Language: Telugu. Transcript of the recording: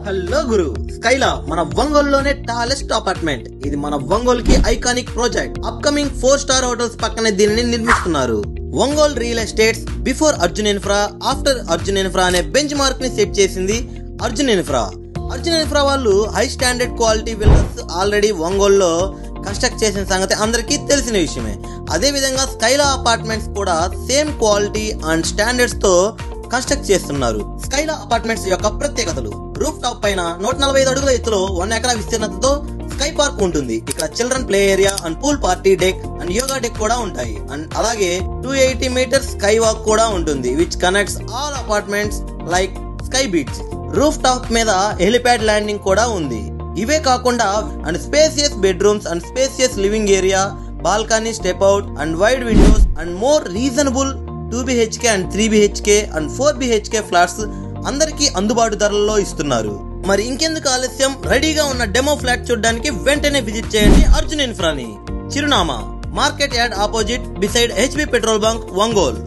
హలో గురు. స్కైలా మన ఒంగోలులోనే టాలెస్ట్ అపార్ట్మెంట్. ఇది మన ఒంగోలు కి iconic project. Upcoming 4 star hotels పక్కనే దీనిని నిర్మిస్తున్నారు. Ongole real estates before Arjun infra, after Arjun infra అనే బెంచ్ మార్క్ ని సెట్ చేసింది అర్జున్ ఇన్ఫ్రా. అర్జున్ ఇన్ఫ్రా వాళ్ళు high standard quality villas already ఒంగోలులో కన్స్ట్రక్ట్ చేసిన సంగతి అందరికీ తెలిసిన విషయమే. అదే విధంగా స్కైలా అపార్ట్మెంట్స్ కూడా సేమ్ క్వాలిటీ అండ్ స్టాండర్డ్స్ తో కన్స్ట్రక్ట్ చేస్తున్నారు. స్కైలా అపార్ట్మెంట్స్ యొక్క ప్రత్యేకతలు: రూఫ్ టాప్ పైన 145 అడుగుల ఎత్తులో 1 ఎకరా విస్తీర్ణతతో స్కై పార్క్ ఉంటుంది. ఇక్కడ children play area and pool party deck and yoga deck కూడా ఉంటాయి. అండ్ అలాగే 280 మీటర్స్ స్కై వాక్ కూడా ఉంటుంది, which connects all apartments like sky beach. Roof top మీద హెలిప్యాడ్ ల్యాండింగ్ కూడా ఉంది. ఇవే కాకుండా and spacious bedrooms and spacious living area, balcony, step out and wide Windows and more reasonable 2 BHK and 3 BHK and 4 BHK flats అందరికీ అందుబాటు ధరల్లో ఇస్తున్నారు. మరి ఇంకెందుకు ఆలస్యం, రెడీగా ఉన్న డెమో ఫ్లాట్ చూడడానికి వెంటనే విజిట్ చేయండి అర్జున్ ఇన్ఫ్రాని. చిరునామా: market yard opposite beside HB petrol bunk, Ongole.